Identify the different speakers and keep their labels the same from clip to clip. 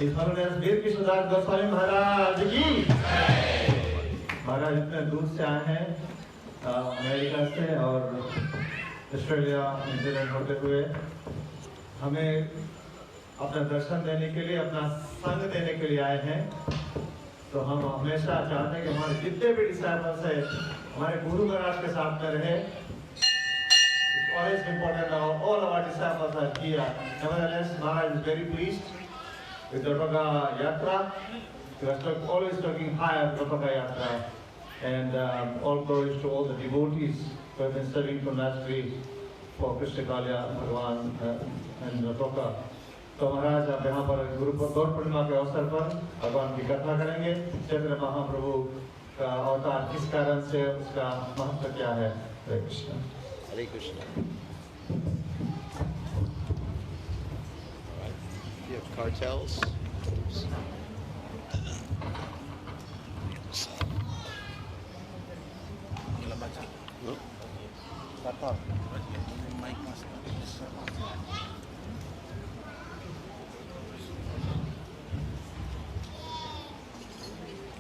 Speaker 1: इस होनेस वीर कृष्णदास गोस्वामी महाराज की महाराज इतने दूर से आए हैं अमेरिका से और ऑस्ट्रेलिया न्यूजीलैंड होते हुए हमें अपना दर्शन देने के लिए, अपना संग देने के लिए आए हैं। तो हम हमेशा चाहते हैं कि हमारे जितने भी डिसाइपल्स हैं हमारे गुरु महाराज के साथ में रहे। It's always important that all our disciples are here. Nevertheless, Maharaj is very pleased with the Lautoka Yatra. He was always talking high of Lautoka Yatra. And all glories to all the devotees who have been serving constantly for Krishna Kalya, Bhagavan and Lautoka. तो महाराज आप यहाँ पर गुरु गौर पूर्णिमा के अवसर पर भगवान की कथा करेंगे। चैतन्य महाप्रभु का अवतार किस कारण से, उसका महत्व क्या है। हरे Krishna.
Speaker 2: Hare Krishna. You have cartels? No?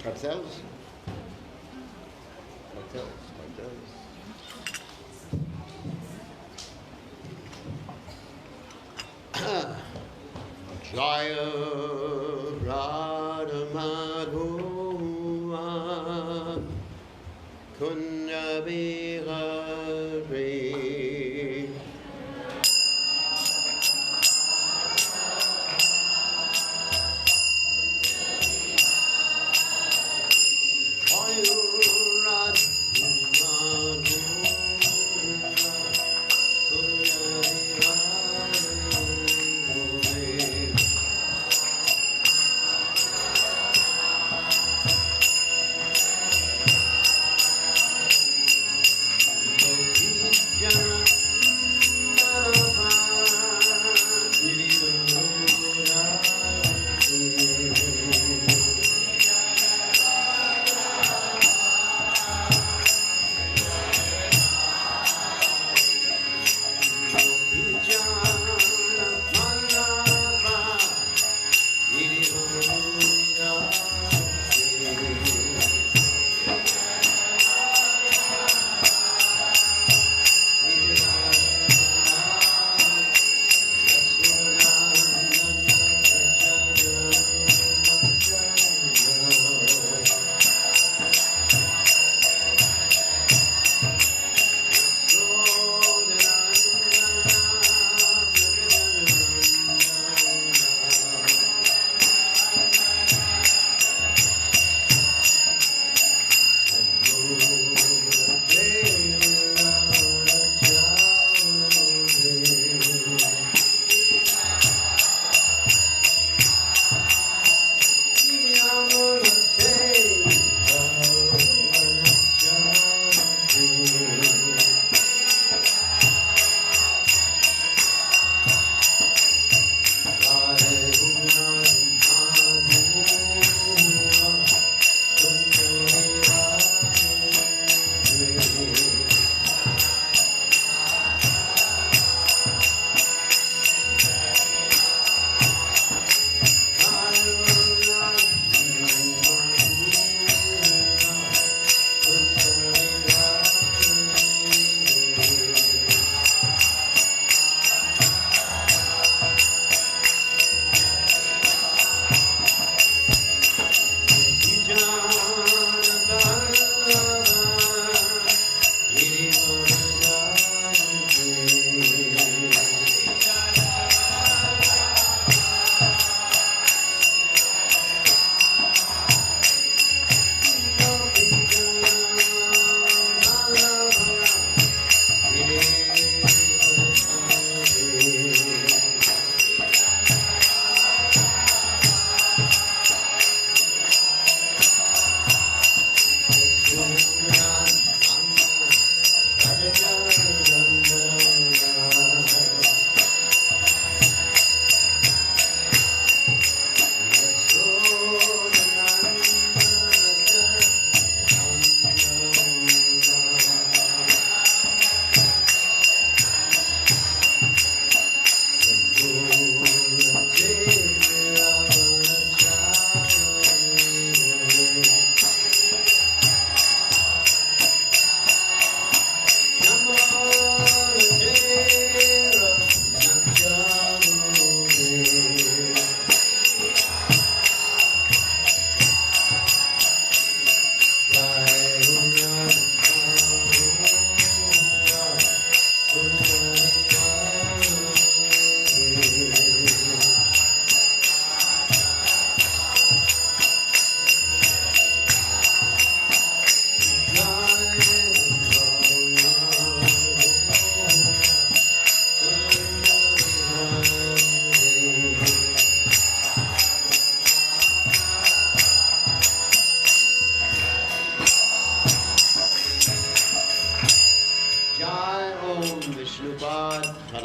Speaker 2: Cartels? Cartels. Jaya Radha Madhova Kunya Bihari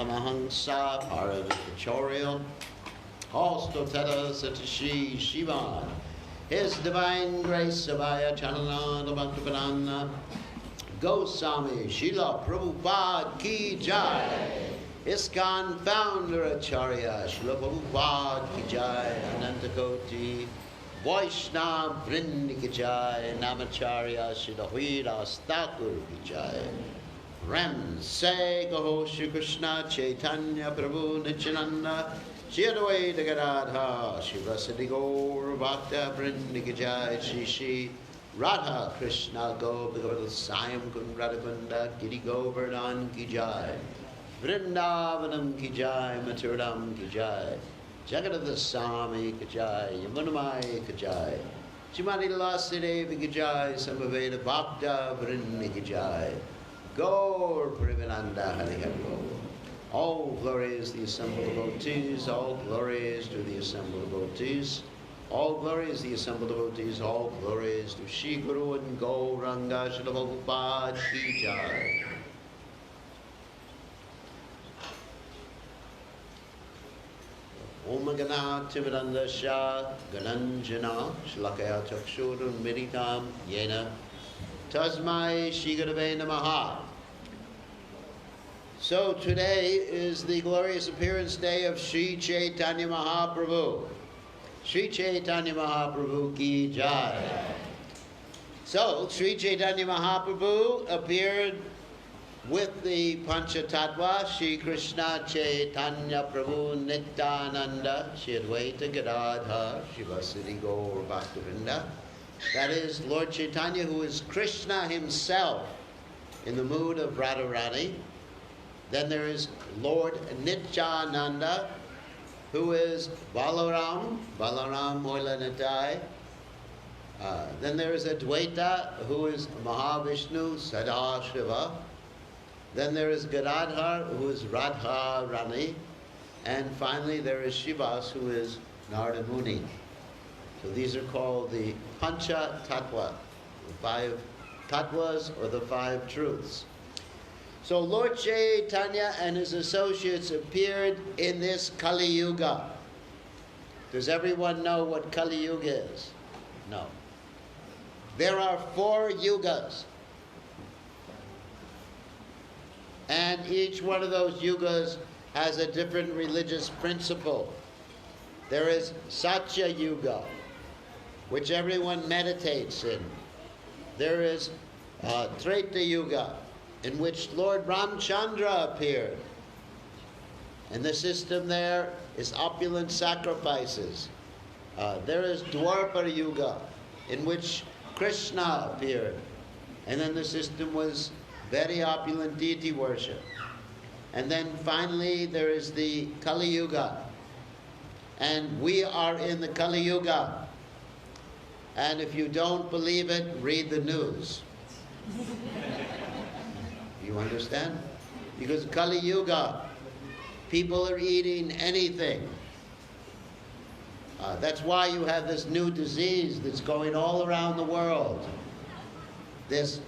Speaker 2: Paramahansa Paravipachorial Hostoteta Satashi Shivan. His Divine Grace Abhaya Chanalana Bhaktivedanta Goswami Srila Prabhupada Ki Jai. ISKCON Founder Acharya Srila Prabhupada Ki Jai. Anantakoti Vaishnava Vrindi Ki Jai. Namacharya Srila Hridas Thakur Ki Jai. Ram Se Gaho Shri Krishna Chaitanya Prabhu Nityananda Shri Advaita Gadadha Shri Vasadi Gaura Bhakta Vrindi Ki Jai. Shri Shri Radha Krishna Gopika Sayam Kun Radhakunda Giri Govardhan Ki Jai. Vrindavanam Ki Jai. Maturam Ki Jai. Jagadava Swami Ki Jai. Yamunamai Ki Jai. Shrimati Lasidevi Ki Jai. Samaveda Bhakta Vrindi Ki Jai. Gaur Privananda Hari Hari Gaur. All glory is the assembled devotees. All glory is to the assembled devotees. All glory is the assembled devotees. All glory is to Shri Guru and Gauranga Srila Prabhupada Ki Jai. Om Gana Timiranda Shah Gananjana Shlakaya Chakshurun Miritam Yena Tasmai Shri Gurave Namaha. So today is the glorious appearance day of Sri Chaitanya Mahaprabhu. Sri Chaitanya Mahaprabhu Ki Jai. So Sri Chaitanya Mahaprabhu appeared with the Panchatattva, Shri Krishna Chaitanya Prabhu Nityananda, Shri Advaita Gadadha, Shri Vasudi Gaur Bhaktivinoda. That is Lord Chaitanya, who is Krishna himself in the mood of Radharani. Then there is Lord Nityananda, who is Balaram Moila Nitai. Then there is Advaita, who is Mahavishnu Sadashiva. Then there is Gadadhar, who is Radha Rani. And finally there is Shivas, who is Narada Muni. So these are called the Pancha Tattva, the 5 Tattvas or the 5 truths. So Lord Chaitanya and his associates appeared in this Kali Yuga. Does everyone know what Kali Yuga is? No. There are 4 yugas. And each one of those yugas has a different religious principle. There is Satya Yuga, which everyone meditates in. There is Treta Yuga, in which Lord Ramchandra appeared. And the system there is opulent sacrifices. There is Dwapara Yuga, in which Krishna appeared. And then the system was very opulent deity worship. And then finally there is the Kali Yuga. And we are in the Kali Yuga. And if you don't believe it, read the news. You understand? Because Kali Yuga, people are eating anything. That's why you have this new disease that's going all around the world. This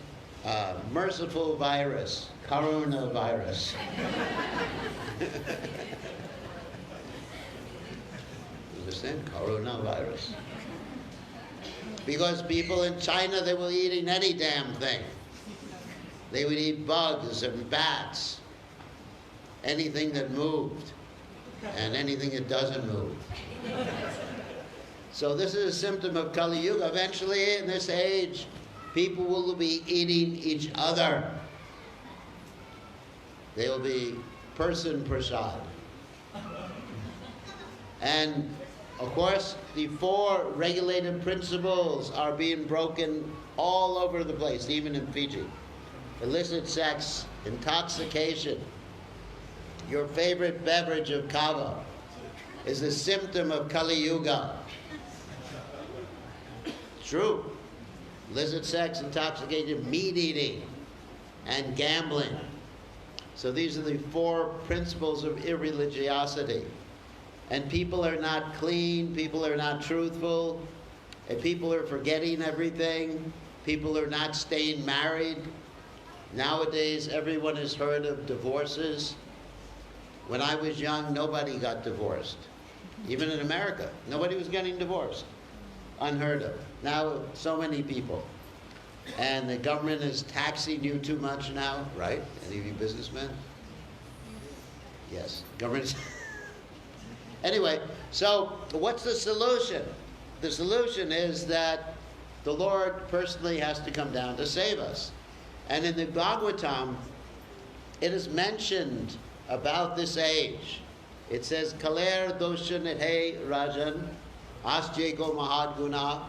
Speaker 2: merciful virus, coronavirus. Understand? Coronavirus. Because people in China, they were eating any damn thing. They would eat bugs and bats, anything that moved, and anything that doesn't move. So this is a symptom of Kali Yuga. Eventually, in this age, people will be eating each other. They will be person prasad. And of course, the 4 regulated principles are being broken all over the place, even in Fiji. Illicit sex, intoxication, your favorite beverage of kava is a symptom of Kali Yuga. True. Illicit sex, intoxication, meat eating, and gambling. So these are the 4 principles of irreligiosity. And people are not clean, people are not truthful, and people are forgetting everything, people are not staying married. Nowadays, everyone has heard of divorces. When I was young, nobody got divorced. Even in America, nobody was getting divorced. Unheard of. Now, so many people. And the government is taxing you too much now, right? Any of you businessmen? Yes, government is... Anyway, so what's the solution? The solution is that the Lord personally has to come down to save us. And in the Bhagavatam, it is mentioned about this age. It says, Kaler dosha nidhe rajan, asjego mahadguna,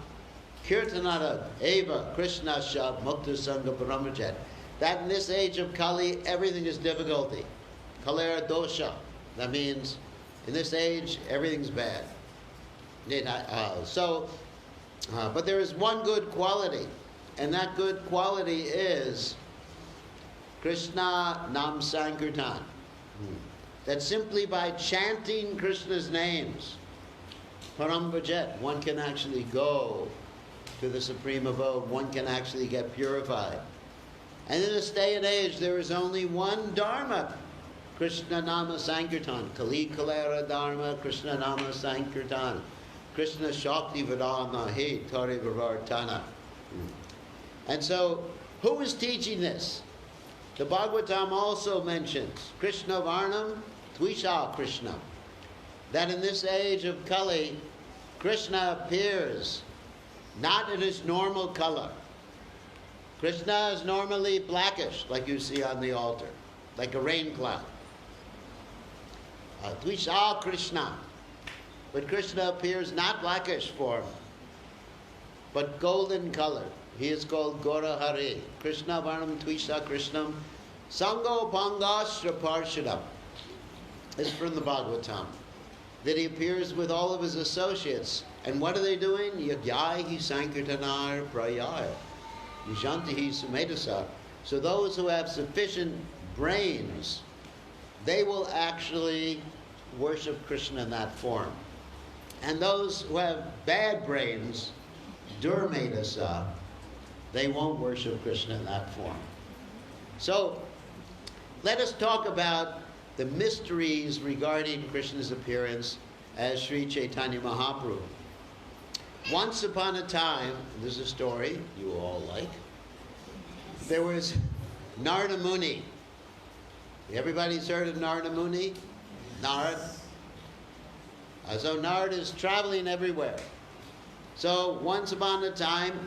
Speaker 2: kirtanara eva krishna shab mukta sangha paramajet. That in this age of Kali, everything is difficulty. Kaler dosha. That means, in this age, everything's bad. But there is one good quality, and that good quality is Krishna Nam Sankirtan. That simply by chanting Krishna's names, Paramvajet, one can actually go to the supreme abode, one can actually get purified. And in this day and age, there is only one Dharma, Krishna Nama Sankirtan, Kali Kalera Dharma, Krishna Nama Sankirtan, Krishna Shakti Vadana He Tari Vavartana. And so, who is teaching this? The Bhagavatam also mentions Krishna Varnam Tvisha Krishna. That in this age of Kali, Krishna appears not in his normal color. Krishna is normally blackish, like you see on the altar, like a rain cloud. Tvisha Krishna. But Krishna appears not blackish form, but golden colored. He is called Gaura Hari. Krishna Varnam Tvisha Krishnam Sango Pangashra Parshadam. This is from the Bhagavatam. That he appears with all of his associates. And what are they doing? Yagyaihi Sankirtanar Prayaya. Nijantihi Sumedasa. So those who have sufficient brains, they will actually worship Krishna in that form. And those who have bad brains, Durmedasa, they won't worship Krishna in that form. So, let us talk about the mysteries regarding Krishna's appearance as Sri Chaitanya Mahaprabhu. Once upon a time, there's a story you all like, there was Narada Muni. Everybody's heard of Narada Muni? Narad? So Narada is traveling everywhere. So once upon a time,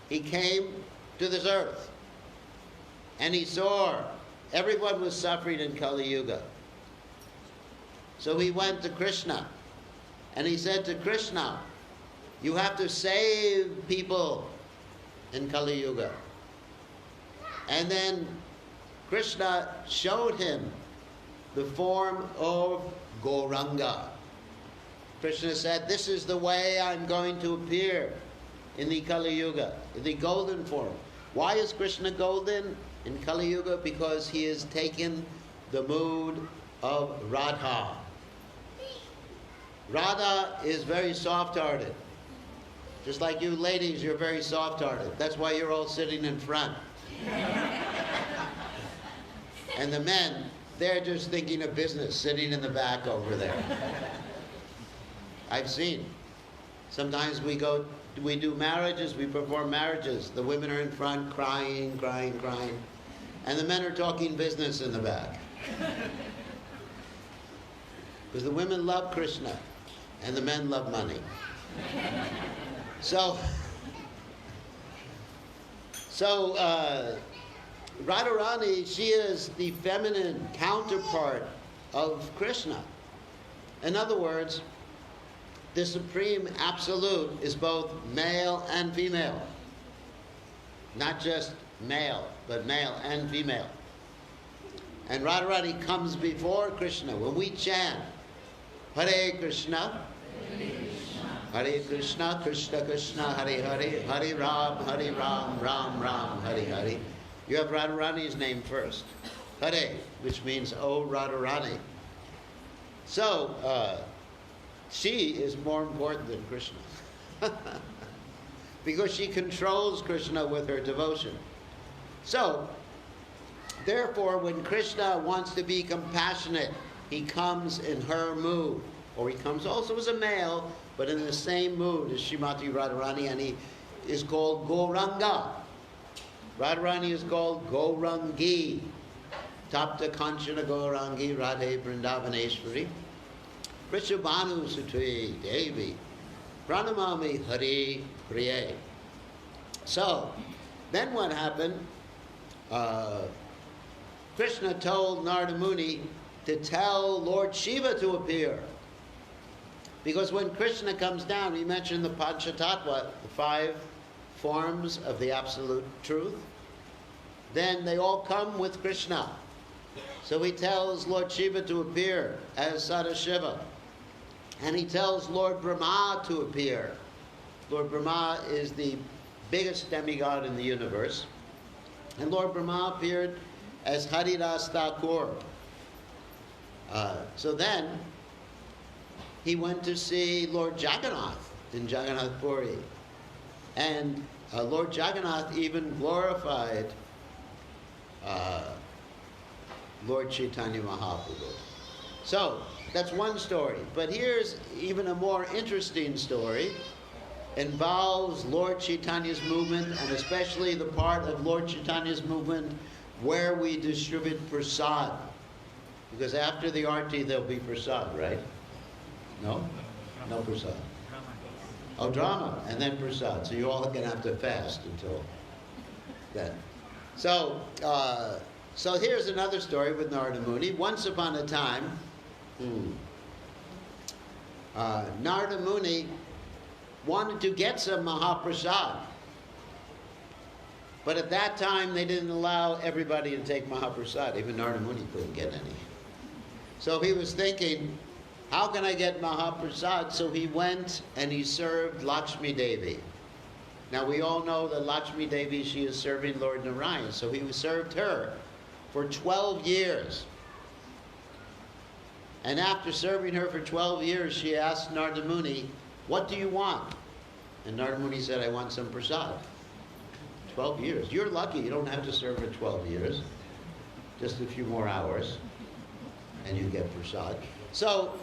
Speaker 2: he came to this earth. And he saw everyone was suffering in Kali Yuga. So he went to Krishna. And he said to Krishna, you have to save people in Kali Yuga. And then Krishna showed him the form of Gauranga. Krishna said, this is the way I'm going to appear in the Kali Yuga, in the golden form. Why is Krishna golden in Kali Yuga? Because he has taken the mood of Radha. Radha is very soft-hearted. Just like you ladies, you're very soft-hearted. That's why you're all sitting in front. And the men, they're just thinking of business, sitting in the back over there. I've seen. Sometimes we do marriages, we perform marriages. The women are in front crying, crying, crying. And the men are talking business in the back. Because the women love Krishna and the men love money. So Radharani, she is the feminine counterpart of Krishna. In other words, the Supreme Absolute is both male and female. Not just male, but male and female. And Radharani comes before Krishna. When we chant, Hare Krishna, Hare Krishna, Krishna Krishna, Hare Hare, Hare Ram, Ram Ram, Hare Hare. You have Radharani's name first. Hare, which means, oh Radharani. So, she is more important than Krishna. Because she controls Krishna with her devotion. So, therefore, when Krishna wants to be compassionate he comes in her mood, or he comes also as a male, but in the same mood as Srimati Radharani, and he is called Gauranga. Radharani is called Gaurangi. Tapta Kanchana Gaurangi Radhe Vrindavaneshwari. Krishabhanu Sutri Devi. Pranamami Hari Priye. So, then what happened? Krishna told Narada Muni to tell Lord Shiva to appear. Because when Krishna comes down, he mentioned the Panchatattva, the 5 forms of the absolute truth. Then they all come with Krishna. So he tells Lord Shiva to appear as Sadashiva. And he tells Lord Brahma to appear. Lord Brahma is the biggest demigod in the universe. And Lord Brahma appeared as Haridas Thakur. So then, he went to see Lord Jagannath in Jagannath Puri. And Lord Jagannath even glorified Lord Chaitanya Mahaprabhu. So, that's one story. But here's even a more interesting story. Involves Lord Chaitanya's movement, and especially the part of Lord Chaitanya's movement where we distribute prasad. Because after the arti, there'll be prasad, right? No? No prasad. Oh, drama, and then prasad. So you're all going to have to fast until then. So here's another story with Narada Muni. Once upon a time, Narada Muni wanted to get some Mahaprasad. But at that time, they didn't allow everybody to take Mahaprasad. Even Narada Muni couldn't get any. So he was thinking, how can I get Mahaprasad? So he went and he served Lakshmi Devi. Now we all know that Lakshmi Devi, she is serving Lord Narayan. So he served her for 12 years. And after serving her for 12 years, she asked Narada Muni, what do you want? And Narada Muni said, I want some prasad. 12 years. You're lucky. You don't have to serve for 12 years. Just a few more hours. And you get prasad. So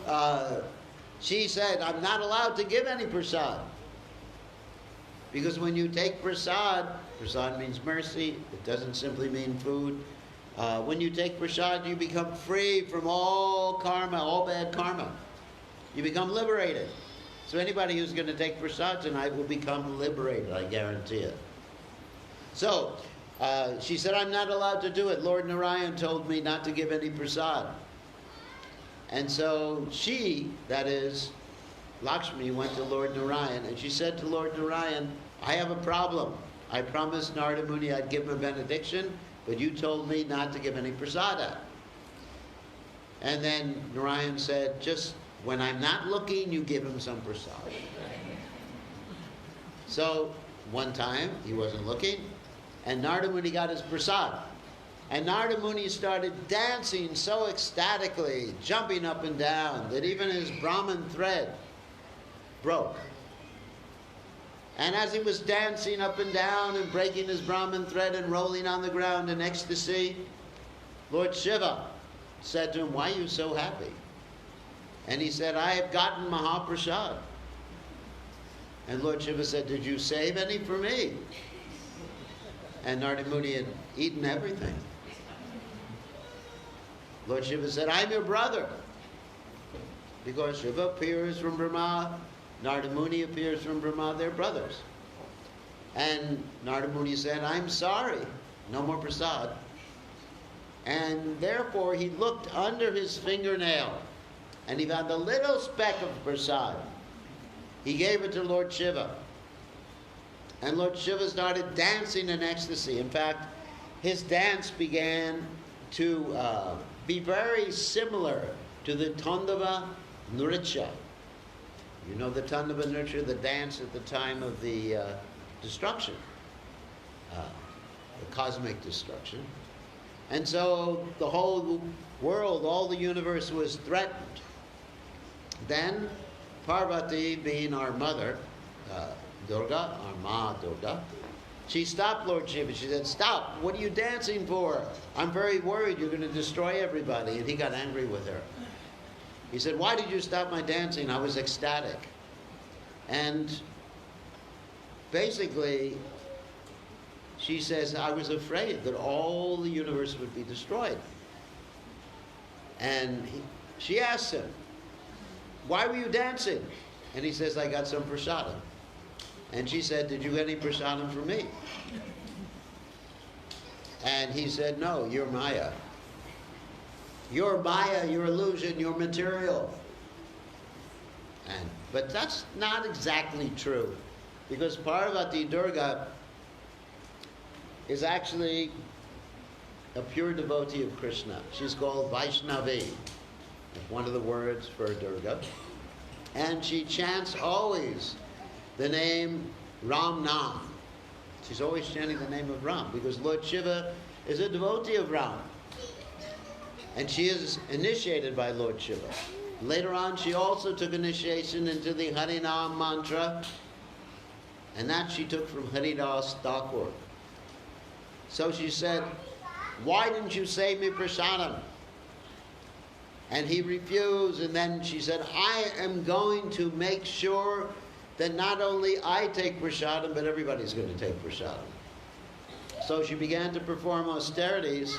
Speaker 2: she said, I'm not allowed to give any prasad. Because when you take prasad, prasad means mercy. It doesn't simply mean food. When you take prasad, you become free from all karma, all bad karma. You become liberated. So anybody who's going to take prasad tonight will become liberated, I guarantee it. So she said, I'm not allowed to do it. Lord Narayan told me not to give any prasad. And so she, that is, Lakshmi, went to Lord Narayan, and she said to Lord Narayan, I have a problem. I promised Narada Muni I'd give him a benediction, but you told me not to give any prasada. And then Narayan said, just when I'm not looking, you give him some prasad. So one time, he wasn't looking, and Narada Muni got his prasad. And Narada Muni started dancing so ecstatically, jumping up and down, that even his Brahman thread broke. And as he was dancing up and down and breaking his Brahman thread and rolling on the ground in ecstasy, Lord Shiva said to him, why are you so happy? And he said, I have gotten Mahaprasad. And Lord Shiva said, did you save any for me? And Narada Muni had eaten everything. Lord Shiva said, I'm your brother. Because Shiva appears from Brahma, Narada Muni appears from Brahma, they're brothers. And Narada Muni said, I'm sorry, no more prasad. And therefore he looked under his fingernail and he found a little speck of prasad. He gave it to Lord Shiva. And Lord Shiva started dancing in ecstasy. In fact, his dance began to be very similar to the Tandava Nritya. You know the Tandava Nritya, the dance at the time of the destruction, the cosmic destruction. And so the whole world, all the universe was threatened. Then Parvati, being our mother, Durga, our Ma Durga, she stopped Lord Shiva. She said, stop, what are you dancing for? I'm very worried you're going to destroy everybody. And he got angry with her. He said, "Why did you stop my dancing?" I was ecstatic. And basically, she says, "I was afraid that all the universe would be destroyed." And she asked him, "Why were you dancing?" And he says, "I got some prasadam." And she said, "Did you get any prasadam for me?" And he said, "No, you're Maya. You're Maya, your illusion, your material." But that's not exactly true, because Parvati Durga is actually a pure devotee of Krishna. She's called Vaishnavi, one of the words for Durga. And she chants always the name Ram Nam. She's always chanting the name of Ram, because Lord Shiva is a devotee of Ram. And she is initiated by Lord Shiva. Later on, she also took initiation into the Harinam mantra, and that she took from Haridas Thakur. So she said, "Why didn't you save me prasadam?" And he refused, and then she said, "I am going to make sure that not only I take prasadam, but everybody's going to take prasadam." So she began to perform austerities,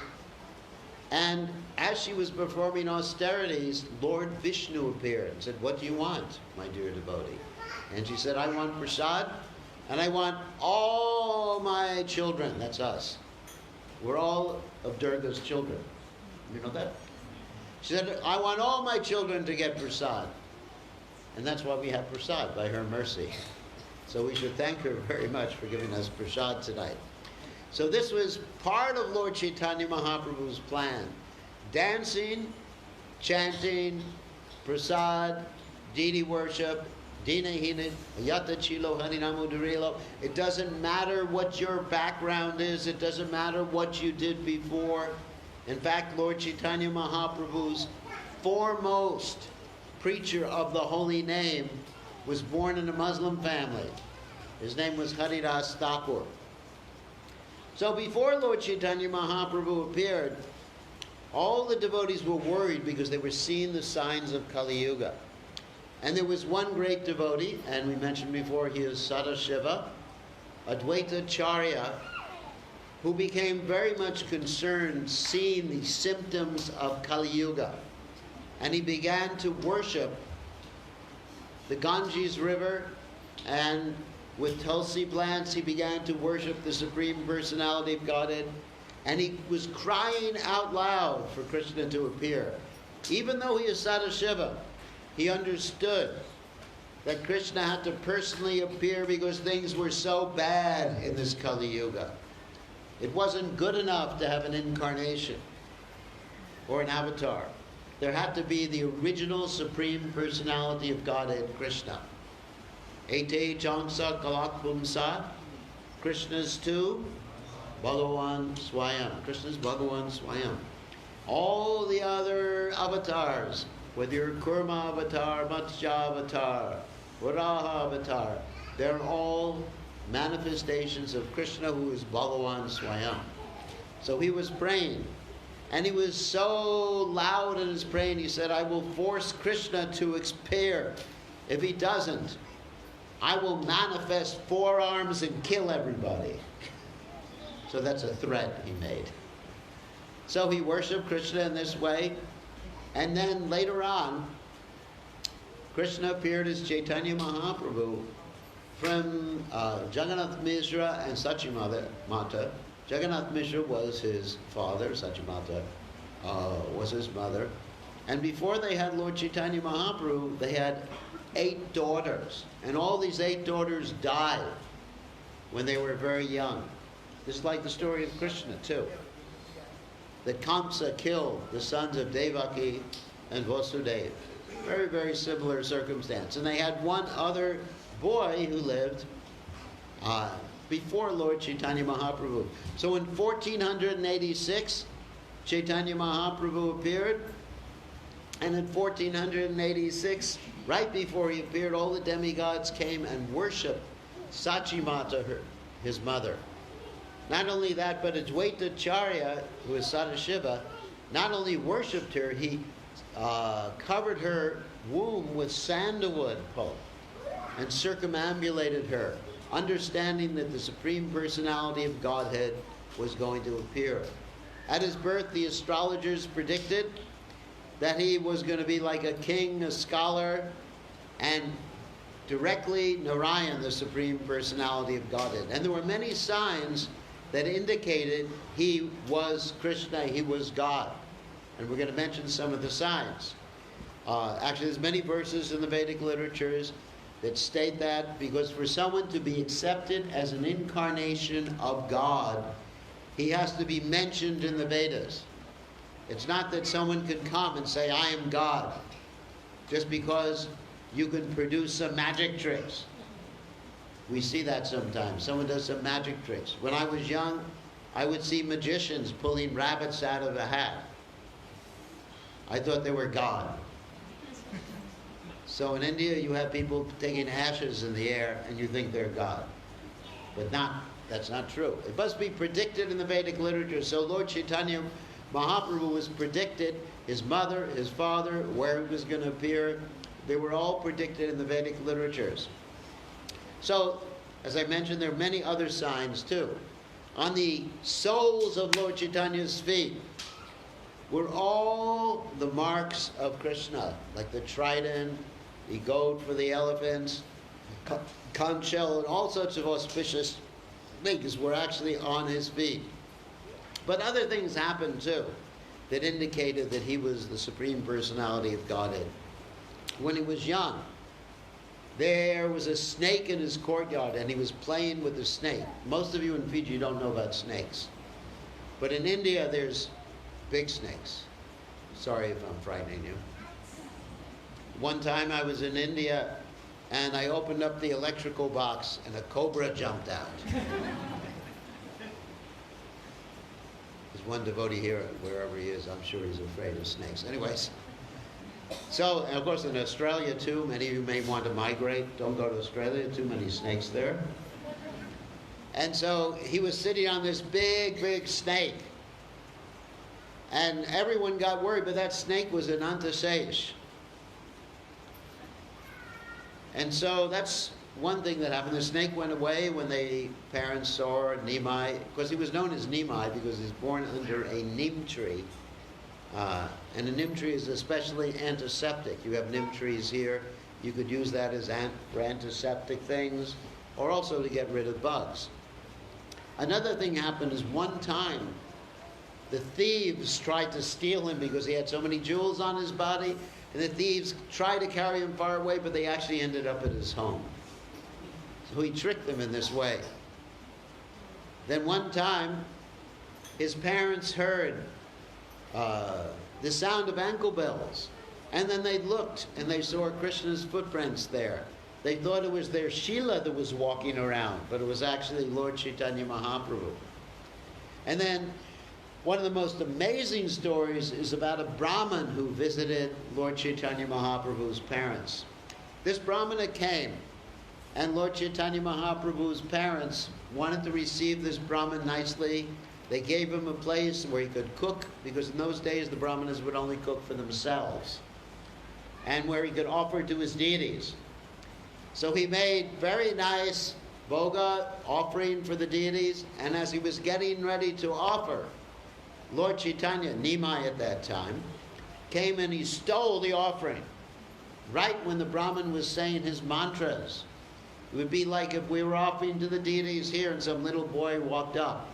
Speaker 2: and as she was performing austerities, Lord Vishnu appeared and said, "What do you want, my dear devotee?" And she said, "I want prasad, and I want all my children." That's us. We're all of Durga's children. You know that? She said, "I want all my children to get prasad." And that's why we have prasad, by her mercy. So we should thank her very much for giving us prasad tonight. So this was part of Lord Chaitanya Mahaprabhu's plan. Dancing, chanting, prasad, deity worship, dina hina, yata chilo haninamu durilo. It doesn't matter what your background is. It doesn't matter what you did before. In fact, Lord Chaitanya Mahaprabhu's foremost preacher of the holy name was born in a Muslim family. His name was Haridas Thakur. So before Lord Chaitanya Mahaprabhu appeared, all the devotees were worried because they were seeing the signs of Kali Yuga. And there was one great devotee, and we mentioned before, he is Sadashiva, Advaita Charya, who became very much concerned seeing the symptoms of Kali Yuga. And he began to worship the Ganges River, and with Tulsi plants he began to worship the Supreme Personality of Godhead, and he was crying out loud for Krishna to appear. Even though he is Sadashiva, he understood that Krishna had to personally appear because things were so bad in this Kali Yuga. It wasn't good enough to have an incarnation or an avatar. There had to be the original Supreme Personality of Godhead, Krishna. Ete Chamsa Kalakpumsa, Krishna's two, Bhagavan Swayam. Krishna's Bhagavan Swayam. All the other avatars, whether you're Kurma avatar, Matsya avatar, Varaha avatar, they're all manifestations of Krishna, who is Bhagavan Swayam. So he was praying, and he was so loud in his praying, he said, "I will force Krishna to appear. If he doesn't, I will manifest 4 arms and kill everybody." So that's a threat he made. So he worshipped Krishna in this way, and then later on, Krishna appeared as Chaitanya Mahaprabhu from Jagannath Mishra and Sachimata. Jagannath Mishra was his father, Sachimata was his mother. And before they had Lord Chaitanya Mahaprabhu, they had 8 daughters. And all these 8 daughters died when they were very young. Just like the story of Krishna, too. That Kamsa killed the sons of Devaki and Vasudeva. Very, very similar circumstance. And they had one other boy who lived before Lord Chaitanya Mahaprabhu. So in 1486, Chaitanya Mahaprabhu appeared. And in 1486, right before he appeared, all the demigods came and worshipped Sachimata, his mother. Not only that, but Advaita Charya, who is Sadashiva, not only worshipped her, he covered her womb with sandalwood pulp and circumambulated her, understanding that the Supreme Personality of Godhead was going to appear. At his birth, the astrologers predicted that he was going to be like a king, a scholar, and directly Narayan, the Supreme Personality of Godhead. And there were many signs that indicated he was Krishna, he was God. And we're going to mention some of the signs. Actually, there's many verses in the Vedic literatures that state that, because for someone to be accepted as an incarnation of God, he has to be mentioned in the Vedas. It's not that someone can come and say, I am God, just because you can produce some magic tricks. We see that sometimes. Someone does some magic tricks. When I was young, I would see magicians pulling rabbits out of a hat. I thought they were God. So in India, you have people taking ashes in the air, and you think they're God. But that's not true. It must be predicted in the Vedic literature. So Lord Chaitanya Mahaprabhu was predicted, his mother, his father, where he was going to appear. They were all predicted in the Vedic literatures. So, as I mentioned, there are many other signs too. On the soles of Lord Chaitanya's feet were all the marks of Krishna, like the trident, the goat for the elephants, conch shell, and all sorts of auspicious things were actually on his feet. But other things happened too that indicated that he was the Supreme Personality of Godhead. When he was young, there was a snake in his courtyard, and he was playing with the snake. Most of you in Fiji don't know about snakes. But in India, there's big snakes. Sorry if I'm frightening you. One time I was in India, and I opened up the electrical box, and a cobra jumped out. There's one devotee here, wherever he is, I'm sure he's afraid of snakes. Anyways. So, and of course in Australia too, many of you may want to migrate. Don't go to Australia, too many snakes there. And so he was sitting on this big, big snake. And everyone got worried, but that snake was an antasesh. And so that's one thing that happened. The snake went away when the parents saw Nimai, because he was known as Nimai because he was born under a neem tree. And a neem tree is especially antiseptic. You have neem trees here. You could use that as for antiseptic things, or also to get rid of bugs. Another thing happened is one time the thieves tried to steal him because he had so many jewels on his body, and the thieves tried to carry him far away, but they actually ended up at his home. So he tricked them in this way. Then one time, his parents heard the sound of ankle bells. And then they looked and they saw Krishna's footprints there. They thought it was their Srila that was walking around, but it was actually Lord Chaitanya Mahaprabhu. And then one of the most amazing stories is about a Brahmin who visited Lord Chaitanya Mahaprabhu's parents. This Brahmana came, and Lord Chaitanya Mahaprabhu's parents wanted to receive this Brahmin nicely. They gave him a place where he could cook, because in those days the Brahmanas would only cook for themselves, and where he could offer to his deities. So he made very nice bhoga offering for the deities, and as he was getting ready to offer, Lord Chaitanya, Nimai at that time, came and he stole the offering right when the Brahmin was saying his mantras. It would be like if we were offering to the deities here and some little boy walked up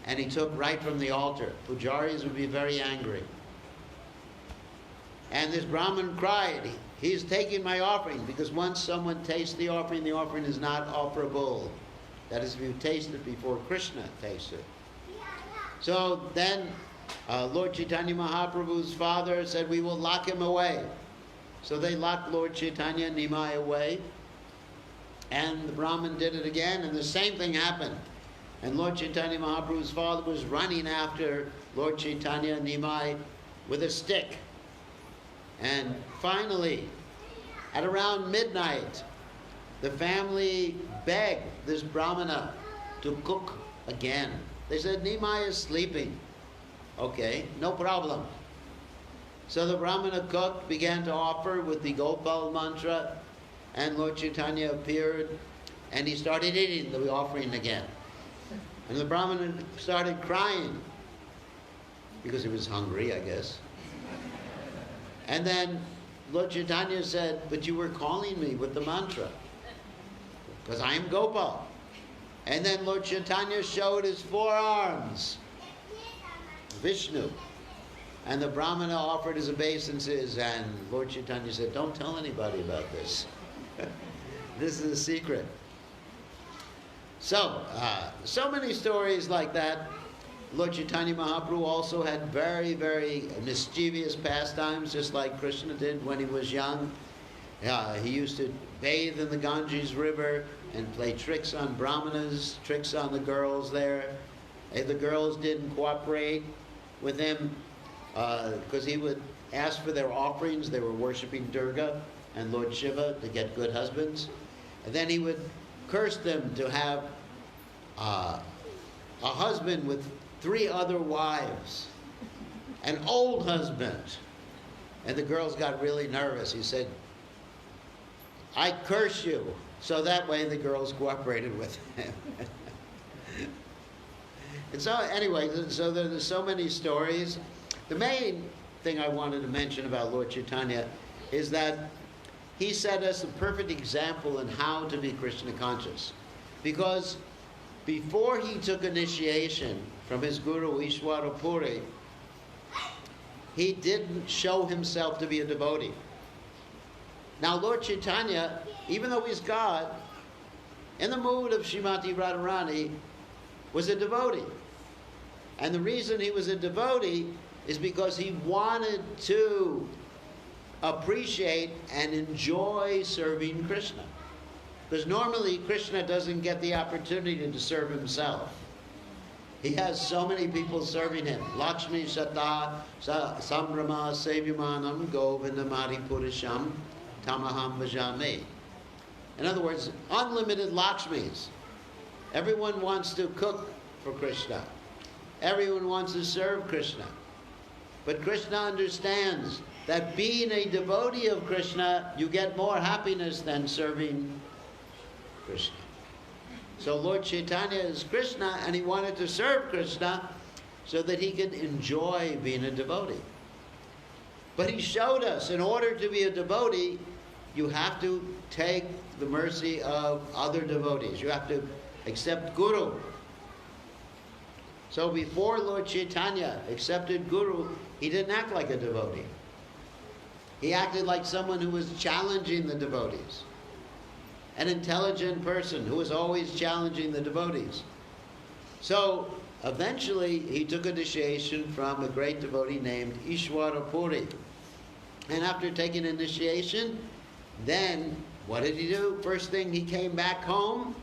Speaker 2: and he took right from the altar. Pujaris would be very angry. And this Brahmin cried, he's taking my offering, because once someone tastes the offering is not offerable. That is, if you taste it before Krishna tastes it. So then Lord Chaitanya Mahaprabhu's father said, we will lock him away. So they locked Lord Chaitanya Nimai away. And the Brahmin did it again, and the same thing happened. And Lord Chaitanya Mahaprabhu's father was running after Lord Chaitanya Nimai with a stick. And finally, at around midnight, the family begged this Brahmana to cook again. They said, Nimai is sleeping. Okay, no problem. So the Brahmana cook began to offer with the Gopal mantra, and Lord Chaitanya appeared, and he started eating the offering again. And the Brahmana started crying, because he was hungry, I guess. And then Lord Chaitanya said, but you were calling me with the mantra, because I am Gopal. And then Lord Chaitanya showed his forearms, Vishnu. And the Brahmana offered his obeisances, and Lord Chaitanya said, don't tell anybody about this. This is a secret. So, so many stories like that. Lord Chaitanya Mahaprabhu also had very, very mischievous pastimes, just like Krishna did when he was young. He used to bathe in the Ganges River and play tricks on Brahmanas, tricks on the girls there. If the girls didn't cooperate with him, because he would ask for their offerings, they were worshipping Durga and Lord Shiva to get good husbands. And then he would curse them to have a husband with 3 other wives, an old husband. And the girls got really nervous. He said, I curse you. So that way the girls cooperated with him. And so anyway, so there's so many stories. The main thing I wanted to mention about Lord Chaitanya is that he set us a perfect example in how to be Krishna conscious. Because before he took initiation from his guru Ishwara Puri, he didn't show himself to be a devotee. Now Lord Chaitanya, even though he's God, in the mood of Srimati Radharani, was a devotee. And the reason he was a devotee is because he wanted to appreciate and enjoy serving Krishna. Because normally Krishna doesn't get the opportunity to serve himself. He has so many people serving him. Lakshmi Shata Sambrama Sevyumanam Govindamari Purisham Tamaham Bhajami. In other words, unlimited Lakshmis. Everyone wants to cook for Krishna. Everyone wants to serve Krishna. But Krishna understands that being a devotee of Krishna, you get more happiness than serving Krishna. So Lord Chaitanya is Krishna, and he wanted to serve Krishna so that he could enjoy being a devotee. But he showed us, in order to be a devotee, you have to take the mercy of other devotees. You have to accept Guru. So before Lord Chaitanya accepted Guru, he didn't act like a devotee. He acted like someone who was challenging the devotees. An intelligent person who was always challenging the devotees. So eventually he took initiation from a great devotee named Ishwara Puri. And after taking initiation, then what did he do? First thing, he came back home,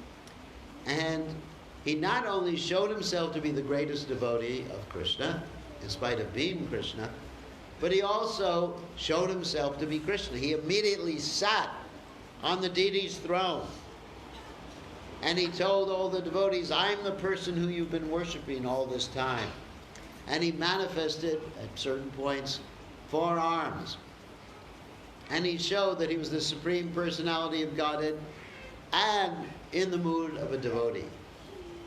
Speaker 2: and he not only showed himself to be the greatest devotee of Krishna, in spite of being Krishna, but he also showed himself to be Krishna. He immediately sat on the deity's throne, and he told all the devotees, I'm the person who you've been worshiping all this time. And he manifested, at certain points, 4 arms. And he showed that he was the Supreme Personality of Godhead and in the mood of a devotee.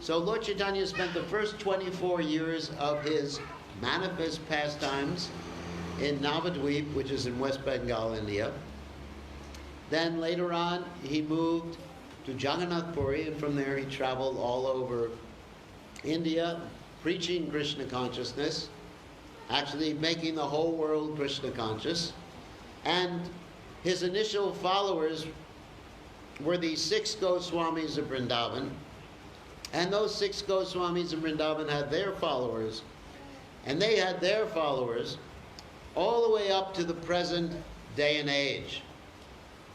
Speaker 2: So Lord Chaitanya spent the first 24 years of his manifest pastimes in Navadvip, which is in West Bengal, India. Then later on, he moved to Jagannath Puri, and from there he traveled all over India, preaching Krishna consciousness, actually making the whole world Krishna conscious. And his initial followers were the 6 Goswamis of Vrindavan. And those 6 Goswamis of Vrindavan had their followers. And they had their followers all the way up to the present day and age.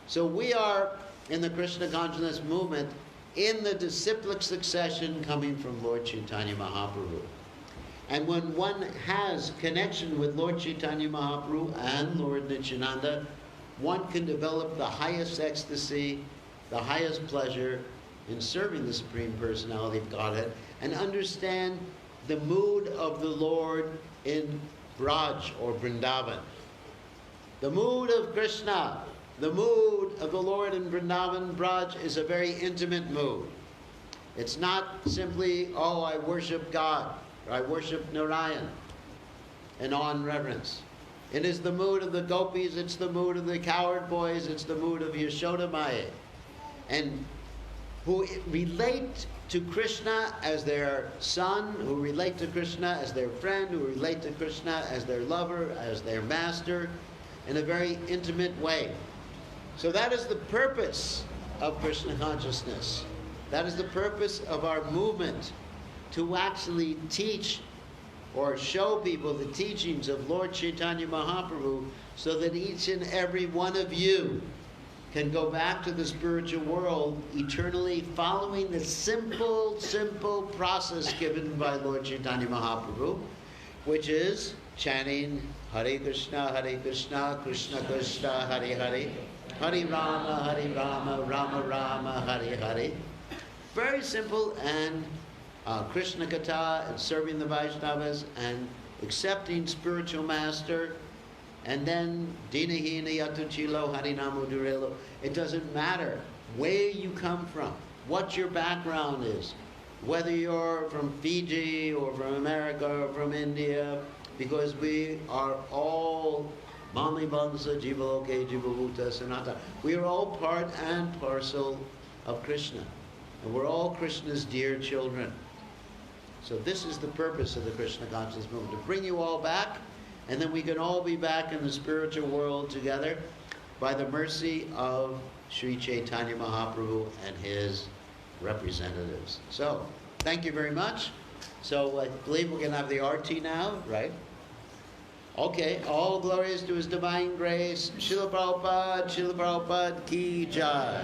Speaker 2: So we are, in the Krishna consciousness movement, in the disciplic succession coming from Lord Chaitanya Mahaprabhu. And when one has connection with Lord Chaitanya Mahaprabhu and Lord Nityananda, one can develop the highest ecstasy, the highest pleasure in serving the Supreme Personality of Godhead, and understand the mood of the Lord in Braj or Vrindavan. The mood of Krishna, the mood of the Lord in Vrindavan Braj is a very intimate mood. It's not simply, oh, I worship God, or I worship Narayan, and on reverence. It is the mood of the gopis, it's the mood of the cowherd boys, it's the mood of Yashoda Maya, and who relate to Krishna as their son, who relate to Krishna as their friend, who relate to Krishna as their lover, as their master, in a very intimate way. So that is the purpose of Krishna consciousness. That is the purpose of our movement, to actually teach or show people the teachings of Lord Chaitanya Mahaprabhu, so that each and every one of you can go back to the spiritual world eternally, following the simple process given by Lord Chaitanya Mahaprabhu, which is chanting Hare Krishna, Krishna Krishna, Hare Hare, Hare Rama, Rama Rama, Hare Hare. Very simple, and Krishna Katha, and serving the Vaishnavas, and accepting spiritual master, and then Dinahina Yatuchilo Harinamu Durelo. It doesn't matter where you come from, what your background is, whether you're from Fiji or from America or from India, because we are all Mami Bansa Jivaloke Jivavuta Sanata. We are all part and parcel of Krishna. And we're all Krishna's dear children. So this is the purpose of the Krishna consciousness movement, to bring you all back, and then we can all be back in the spiritual world together by the mercy of Sri Chaitanya Mahaprabhu and his representatives. So, thank you very much. So I believe we're going to have the arti now, right? Okay, all glories to His divine grace. Srila Prabhupada ki jai.